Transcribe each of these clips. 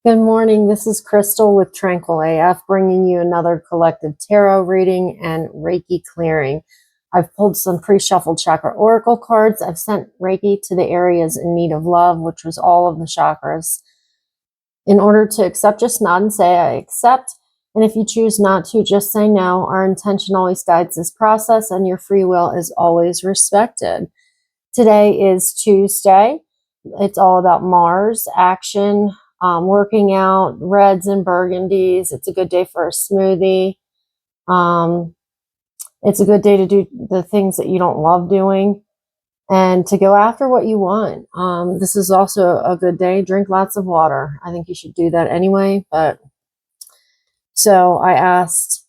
Good morning. This is Crystal with Tranquil AF, bringing you another collective tarot reading and Reiki clearing. I've pulled some pre-shuffled chakra oracle cards. I've sent Reiki to the areas in need of love, which was all of the chakras. In order to accept, just nod and say, I accept. And if you choose not to, just say no. Our intention always guides this process, and your free will is always respected. Today is Tuesday. It's all about Mars, action, working out, reds and burgundies. It's a good day for a smoothie. It's a good day to do the things that you don't love doing and to go after what you want. This is also a good day. Drink lots of water. I think you should do that anyway. But so I asked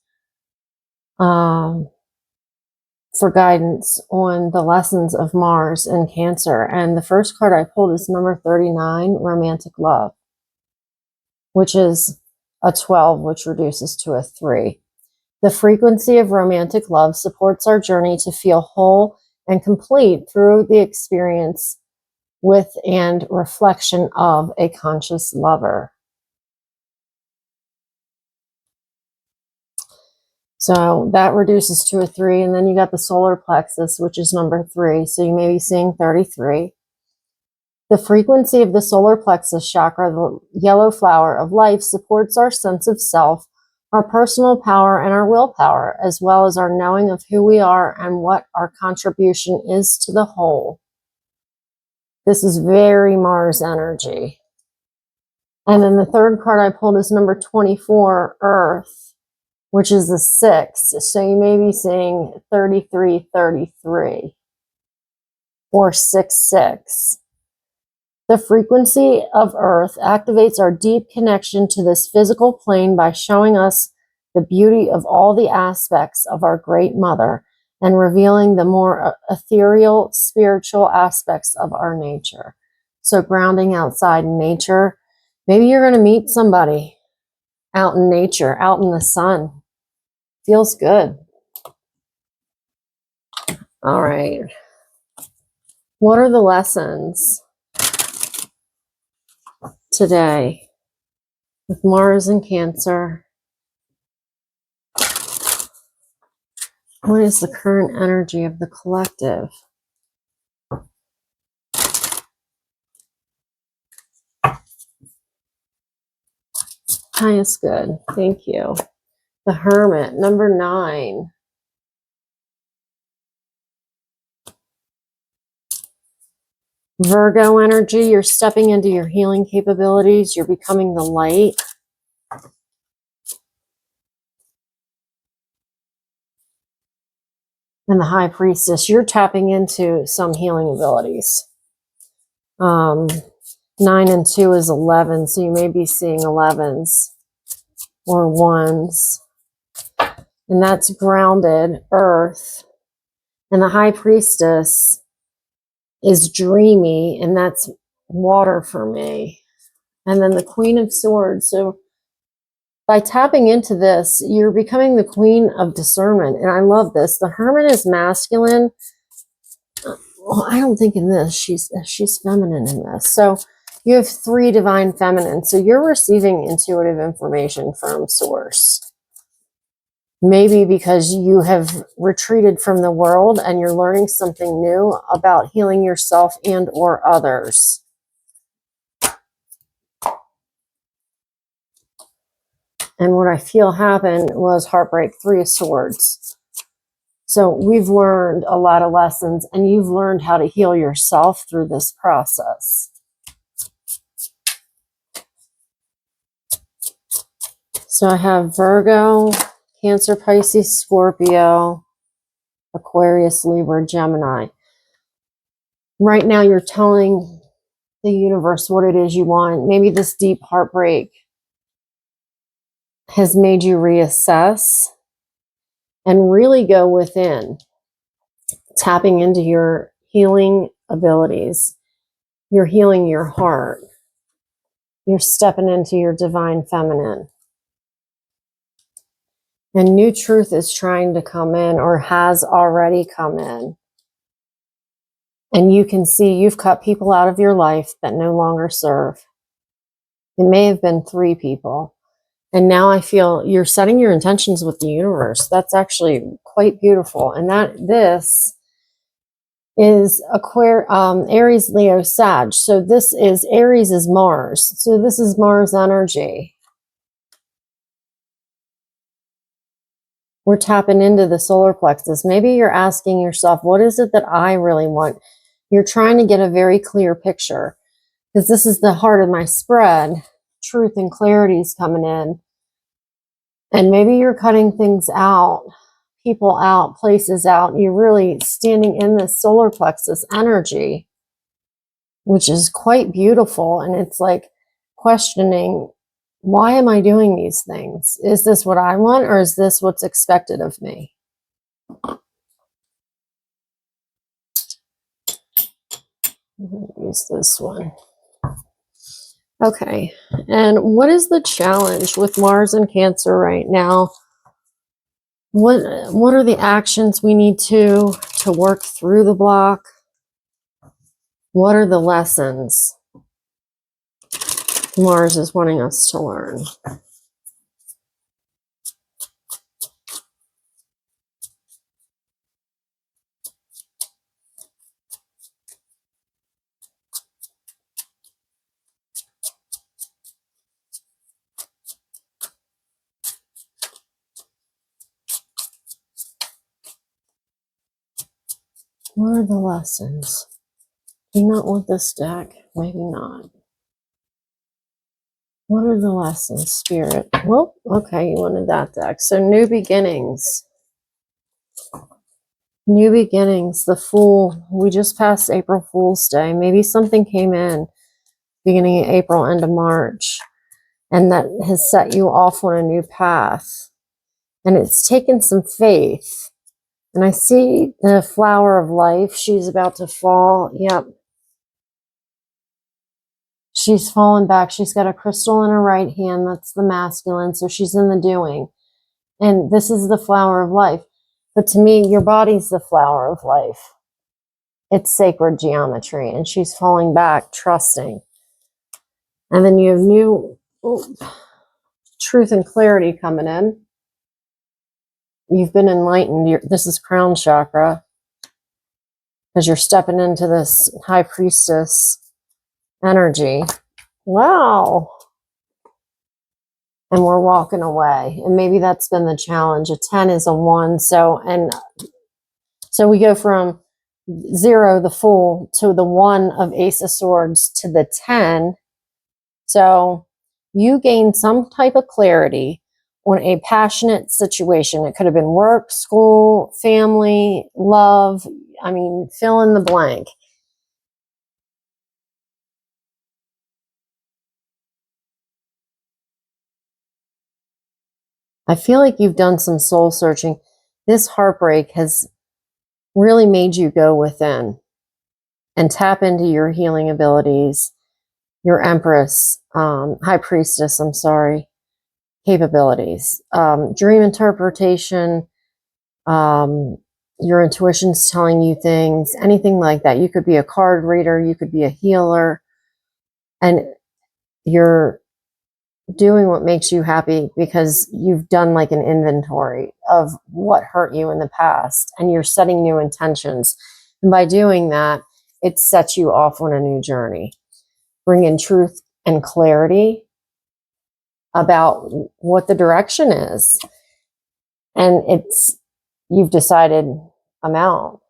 for guidance on the lessons of Mars and Cancer. And the first card I pulled is number 39, Romantic Love, which is a 12, which reduces to a 3. The frequency of romantic love supports our journey to feel whole and complete through the experience with and reflection of a conscious lover. So that reduces to a 3. And then you got the solar plexus, which is number 3. So you may be seeing 33. The frequency of the solar plexus chakra, the yellow flower of life, supports our sense of self, our personal power, and our willpower, as well as our knowing of who we are and what our contribution is to the whole. This is very Mars energy. And then the third card I pulled is number 24, Earth, which is a 6. So you may be seeing 3333 or 66. The frequency of Earth activates our deep connection to this physical plane by showing us the beauty of all the aspects of our Great Mother and revealing the more ethereal, spiritual aspects of our nature. So grounding outside in nature. Maybe you're going to meet somebody out in nature, out in the sun. Feels good. All right. What are the lessons today with Mars and Cancer? What is the current energy of the collective? Highest good. Thank you. The Hermit, number 9. Virgo energy, you're stepping into your healing capabilities. You're becoming the light. And the High Priestess, you're tapping into some healing abilities. 9 and 2 is 11, so you may be seeing 11s or 1s. And that's grounded, Earth. And the High Priestess is dreamy, and that's water for me. And then the Queen of Swords. So by tapping into this, you're becoming the Queen of Discernment. And I love this. The Hermit is masculine. Well, I don't think in this. She's feminine in this. So you have 3 divine feminine. So you're receiving intuitive information from Source. Maybe because you have retreated from the world and you're learning something new about healing yourself and or others. And what I feel happened was heartbreak, 3 of Swords. So we've learned a lot of lessons, and you've learned how to heal yourself through this process. So I have Virgo, Cancer, Pisces, Scorpio, Aquarius, Libra, Gemini. Right now you're telling the universe what it is you want. Maybe this deep heartbreak has made you reassess and really go within, tapping into your healing abilities. You're healing your heart. You're stepping into your divine feminine. And new truth is trying to come in or has already come in. And you can see you've cut people out of your life that no longer serve. It may have been 3 people. And now I feel you're setting your intentions with the universe. That's actually quite beautiful. And this is Aries, Leo, Sag. So this is Aries is Mars. So this is Mars energy. We're tapping into the solar plexus. Maybe you're asking yourself, what is it that I really want? You're trying to get a very clear picture, because this is the heart of my spread. Truth and clarity is coming in. And maybe you're cutting things out, people out, places out. And you're really standing in this solar plexus energy, which is quite beautiful. And it's like questioning, why am I doing these things? Is this what I want, or is this what's expected of me? I'm going to use this one. Okay. And what is the challenge with Mars and Cancer right now? What are the actions we need to work through the block? What are the lessons Mars is wanting us to learn? What are the lessons? Do you not want this deck? Maybe not. What are the lessons, Spirit? Well, okay, you wanted that deck. So new beginnings. New beginnings, the Fool. We just passed April Fool's Day. Maybe something came in beginning of April, end of March, and that has set you off on a new path. And it's taken some faith. And I see the flower of life. She's about to fall. Yep. She's fallen back. She's got a crystal in her right hand. That's the masculine. So she's in the doing. And this is the flower of life. But to me, your body's the flower of life. It's sacred geometry. And she's falling back, trusting. And then you have new truth and clarity coming in. You've been enlightened. This is crown chakra. Because you're stepping into this high priestess energy. Wow. And we're walking away. And maybe that's been the challenge. A 10 is a 1. So we go from 0, the Fool, to the 1 of Ace of Swords, to the 10. So you gain some type of clarity on a passionate situation. It could have been work, school, family, love. I mean, fill in the blank. I feel like you've done some soul searching. This heartbreak has really made you go within and tap into your healing abilities, your Empress, High Priestess, capabilities, dream interpretation, your intuition's telling you things, anything like that. You could be a card reader, you could be a healer, and you're doing what makes you happy because you've done like an inventory of what hurt you in the past, and you're setting new intentions. And by doing that, it sets you off on a new journey. Bring in truth and clarity about what the direction is. And you've decided, I'm out.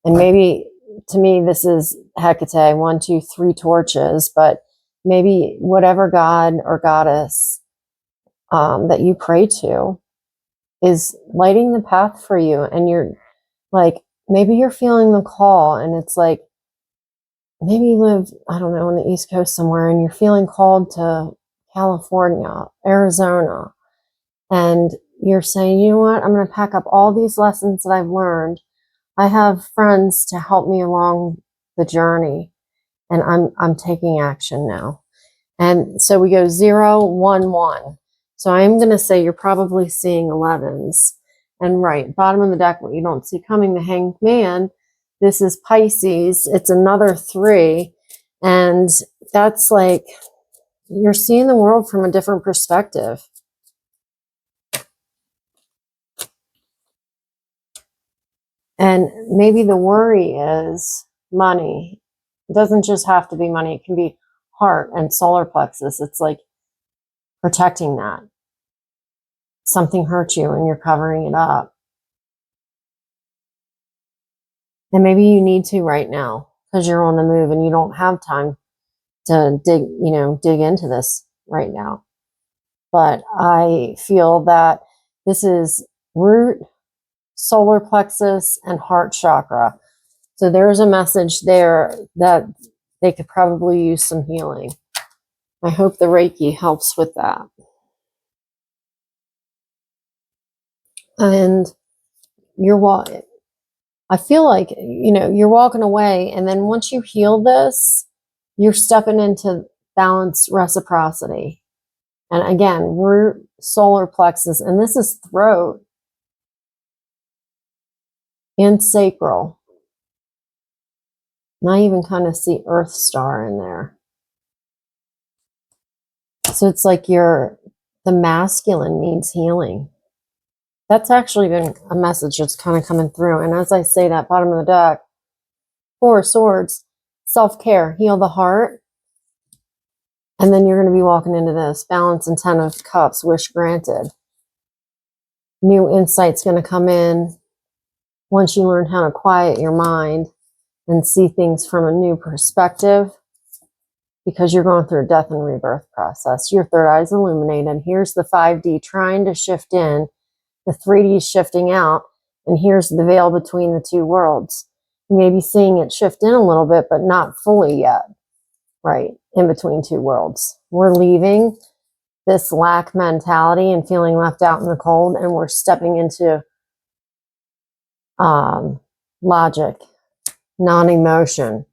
And maybe to me, this is Hecate, 1, 2, 3 torches, but maybe whatever god or goddess that you pray to is lighting the path for you. And you're like, maybe you're feeling the call, and it's like, maybe you live, I don't know, on the East Coast somewhere, and you're feeling called to California, Arizona, and you're saying, you know what, I'm going to pack up all these lessons that I've learned. I have friends to help me along the journey, and I'm taking action now. And so we go 0, 1, 1. So I'm going to say you're probably seeing 11s. And right, bottom of the deck, what you don't see coming, the Hanged Man. This is Pisces. It's another 3. And that's like, you're seeing the world from a different perspective. And maybe the worry is money. It doesn't just have to be money. It can be heart and solar plexus. It's like protecting that. Something hurt you and you're covering it up. And maybe you need to right now because you're on the move and you don't have time to dig into this right now. But I feel that this is root, solar plexus, and heart chakra. So there's a message there that they could probably use some healing. I hope the Reiki helps with that. And I feel like, you're walking away, and then once you heal this, you're stepping into balanced reciprocity. And again, root, solar plexus, and this is throat and sacral. And I even kind of see Earth Star in there. So it's like the masculine needs healing. That's actually been a message that's kind of coming through. And as I say that, bottom of the deck, 4 of Swords, self-care, heal the heart. And then you're going to be walking into this, balance and 10 of Cups, wish granted. New insight's going to come in once you learn how to quiet your mind and see things from a new perspective, because you're going through a death and rebirth process. Your third eye's illuminated. Here's the 5D trying to shift in, the 3D shifting out, and here's the veil between the two worlds. You may be seeing it shift in a little bit, but not fully yet, right? In between two worlds. We're leaving this lack mentality and feeling left out in the cold, and we're stepping into logic, non-emotion,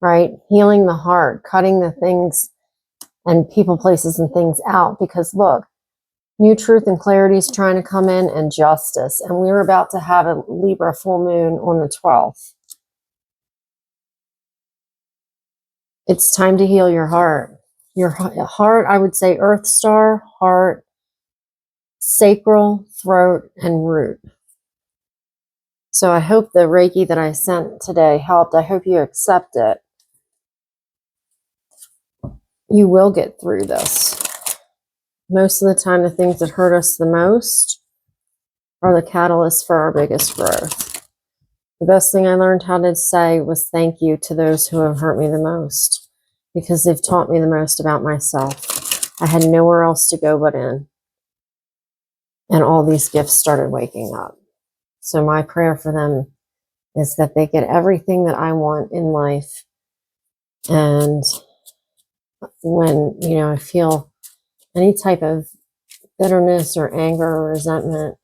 right? Healing the heart, cutting the things and people, places, and things out. Because look, new truth and clarity is trying to come in, and justice. And we're about to have a Libra full moon on the 12th. It's time to heal your heart. Your heart, I would say Earth Star, heart, sacral, throat, and root. So I hope the Reiki that I sent today helped. I hope you accept it. You will get through this. Most of the time, the things that hurt us the most are the catalyst for our biggest growth. The best thing I learned how to say was thank you to those who have hurt me the most, because they've taught me the most about myself. I had nowhere else to go but in. And all these gifts started waking up. So my prayer for them is that they get everything that I want in life. And when, I feel any type of bitterness or anger or resentment,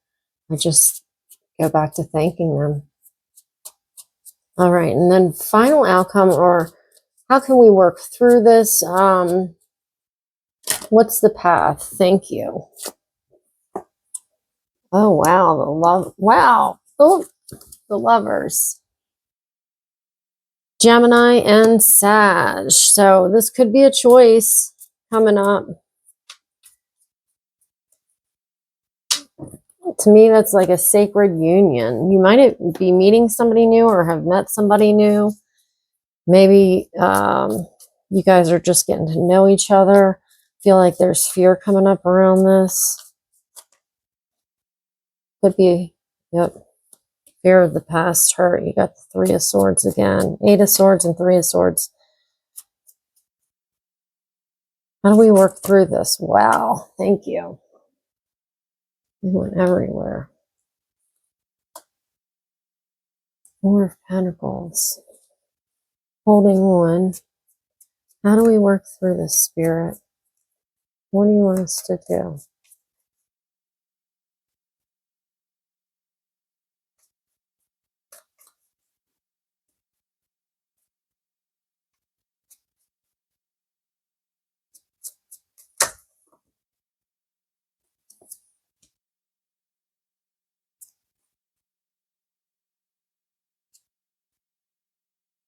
I just go back to thanking them. All right. And then final outcome, or how can we work through this? What's the path? Thank you. Oh, wow. Wow. Oh, the Lovers. Gemini and Sag. So this could be a choice coming up. To me, that's like a sacred union. You might be meeting somebody new or have met somebody new. Maybe you guys are just getting to know each other. Feel like there's fear coming up around this. Could be, yep, fear of the past hurt. You got the 3 of Swords again. 8 of Swords and 3 of Swords. How do we work through this? Wow, thank you. We went everywhere. 4 of Pentacles. Holding on. How do we work through this, Spirit? What do you want us to do?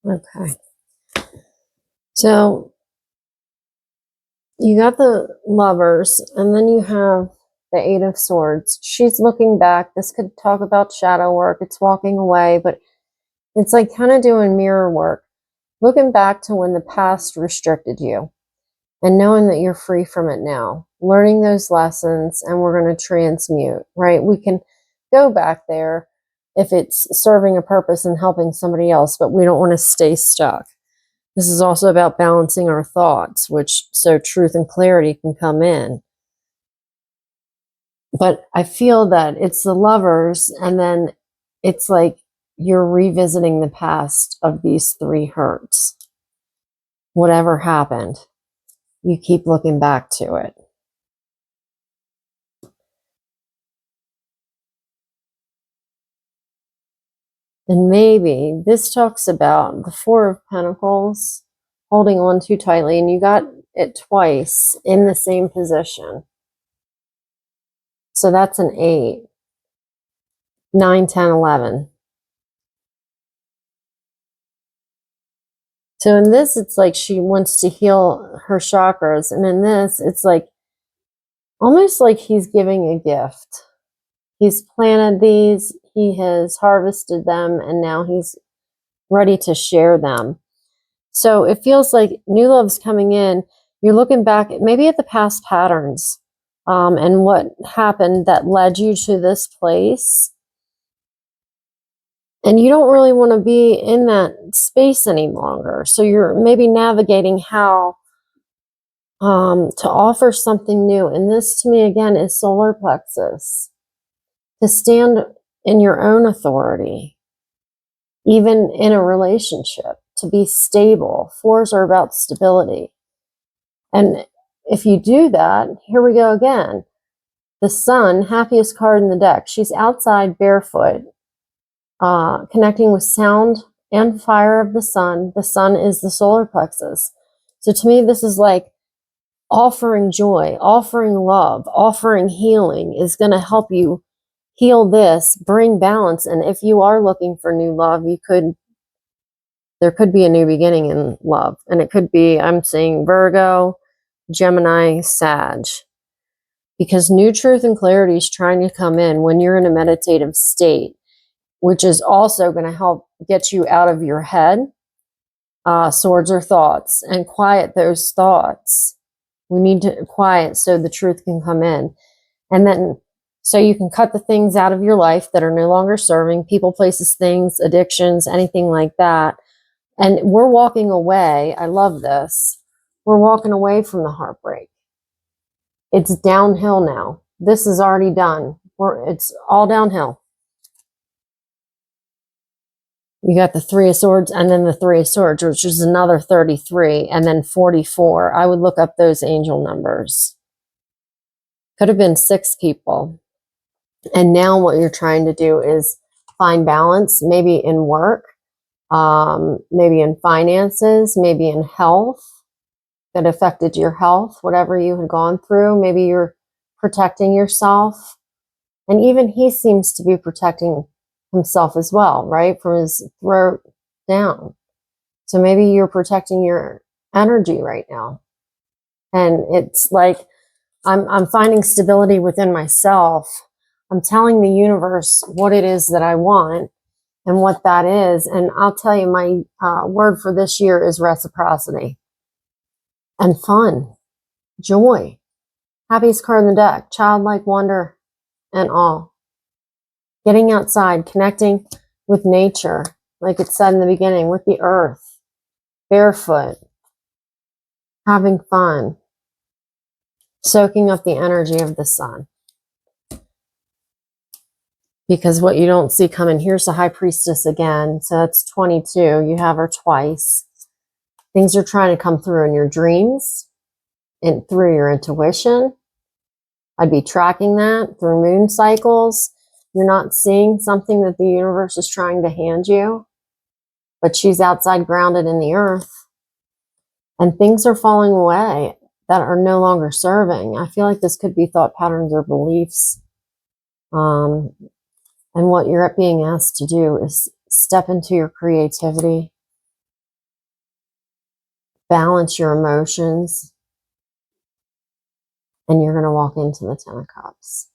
Okay. So You got the Lovers, and then you have the Eight of Swords. She's looking back. This could talk about shadow work. It's walking away, but it's like kind of doing mirror work. Looking back to when the past restricted you and knowing that you're free from it now. Learning those lessons, and we're going to transmute, right? We can go back there if it's serving a purpose and helping somebody else, but we don't want to stay stuck. This is also about balancing our thoughts, which so truth and clarity can come in. But I feel that it's the Lovers, and then it's like you're revisiting the past of these three hurts. Whatever happened, you keep looking back to it. And maybe this talks about the Four of Pentacles holding on too tightly, and you got it twice in the same position. So that's an 8, 9, 10, 11. So in this, it's like she wants to heal her chakras. And in this, it's like almost like he's giving a gift. He's planted these, he has harvested them, and now he's ready to share them. So it feels like new love's coming in. You're looking back maybe at the past patterns and what happened that led you to this place. And you don't really want to be in that space any longer. So you're maybe navigating how to offer something new. And this to me, again, is solar plexus. To stand in your own authority, even in a relationship, to be stable. Fours are about stability. And if you do that, here we go again. The Sun, happiest card in the deck. She's outside barefoot, connecting with sound and fire of the sun. The sun is the solar plexus. So to me, this is like offering joy, offering love, offering healing is going to help you heal this, bring balance. And if you are looking for new love, there could be a new beginning in love. And it could be, I'm saying Virgo, Gemini, Sag. Because new truth and clarity is trying to come in when you're in a meditative state, which is also going to help get you out of your head, swords or thoughts, and quiet those thoughts. We need to quiet so the truth can come in. And then so you can cut the things out of your life that are no longer serving, people, places, things, addictions, anything like that. And we're walking away. I love this. We're walking away from the heartbreak. It's downhill now. This is already done. It's all downhill. You got the Three of Swords and then the Three of Swords, which is another 33, and then 44. I would look up those angel numbers. Could have been 6 people. And now what you're trying to do is find balance, maybe in work, maybe in finances, maybe in health that affected your health, whatever you had gone through. Maybe you're protecting yourself. And even he seems to be protecting himself as well, right? From his throat down. So maybe you're protecting your energy right now. And it's like, I'm finding stability within myself. I'm telling the universe what it is that I want and what that is. And I'll tell you, my word for this year is reciprocity and fun, joy. Happiest card in the deck, childlike wonder and awe. Getting outside, connecting with nature, like it said in the beginning, with the earth, barefoot, having fun, soaking up the energy of the sun. Because what you don't see coming, here's the High Priestess again. So that's 22. You have her twice. Things are trying to come through in your dreams and through your intuition. I'd be tracking that through moon cycles. You're not seeing something that the universe is trying to hand you, but she's outside grounded in the earth. And things are falling away that are no longer serving. I feel like this could be thought patterns or beliefs. And what you're being asked to do is step into your creativity, balance your emotions, And you're going to walk into the Ten of Cups.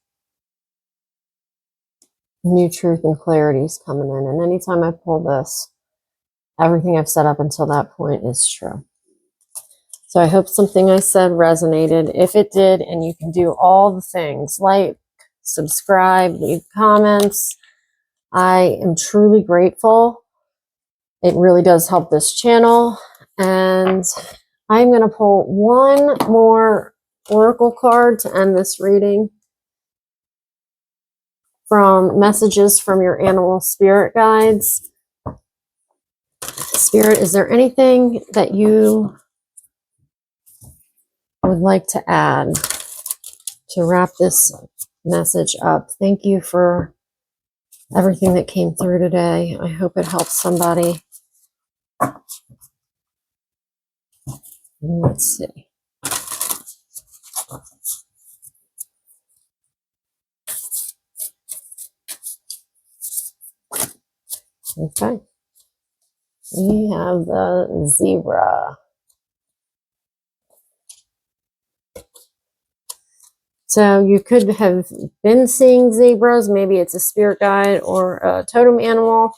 New truth and clarity is coming in. And anytime I pull this, everything I've said up until that point is true. So I hope something I said resonated. If it did, and you can do all the things, like, subscribe, leave comments, I am truly grateful. It really does help this channel. And I'm going to pull one more oracle card to end this reading from Messages from Your Animal Spirit Guides. Spirit, is there anything that you would like to add to wrap this message up? Thank you for everything that came through today. I hope it helps somebody. Let's see. Okay. We have the zebra. So you could have been seeing zebras. Maybe it's a spirit guide or a totem animal.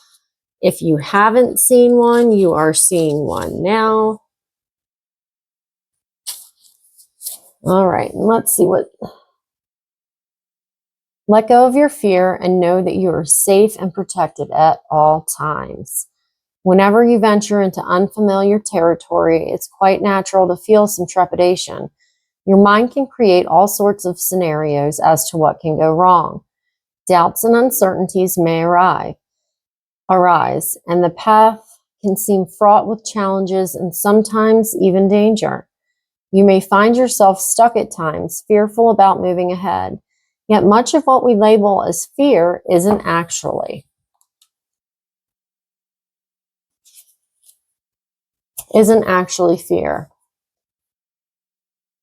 If you haven't seen one, you are seeing one now. All right, let's see what. Let go of your fear and know that you are safe and protected at all times. Whenever you venture into unfamiliar territory, it's quite natural to feel some trepidation. Your mind can create all sorts of scenarios as to what can go wrong. Doubts and uncertainties may arise, and the path can seem fraught with challenges and sometimes even danger. You may find yourself stuck at times, fearful about moving ahead. Yet much of what we label as fear isn't actually fear.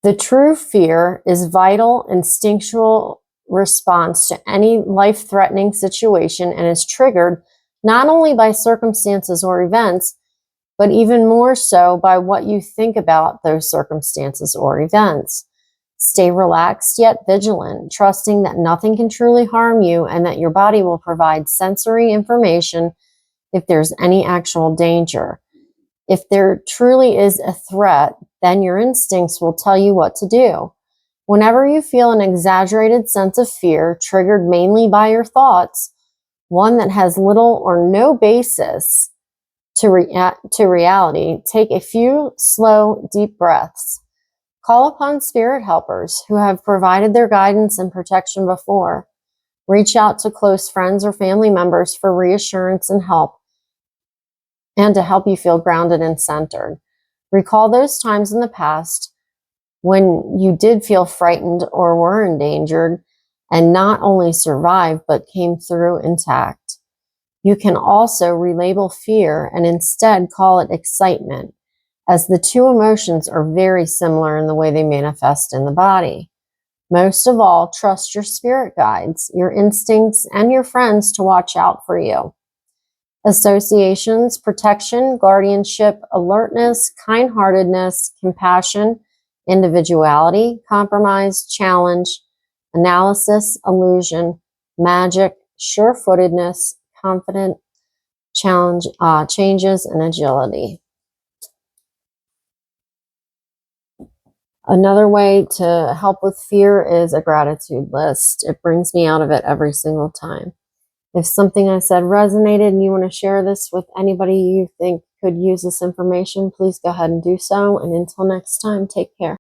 The true fear is vital, instinctual response to any life-threatening situation and is triggered not only by circumstances or events, but even more so by what you think about those circumstances or events. Stay relaxed yet vigilant, trusting that nothing can truly harm you and that your body will provide sensory information if there's any actual danger. If there truly is a threat, then your instincts will tell you what to do. Whenever you feel an exaggerated sense of fear, triggered mainly by your thoughts, one that has little or no basis to reality, take a few slow, deep breaths. Call upon spirit helpers who have provided their guidance and protection before. Reach out to close friends or family members for reassurance and help, and to help you feel grounded and centered. Recall those times in the past when you did feel frightened or were endangered and not only survived but came through intact. You can also relabel fear and instead call it excitement, as the two emotions are very similar in the way they manifest in the body. Most of all, trust your spirit guides, your instincts, and your friends to watch out for you. Associations, protection, guardianship, alertness, kind-heartedness, compassion, individuality, compromise, challenge, analysis, illusion, magic, sure-footedness, confident, challenge, changes, and agility. Another way to help with fear is a gratitude list. It brings me out of it every single time. If something I said resonated and you want to share this with anybody you think could use this information, please go ahead and do so. And until next time, take care.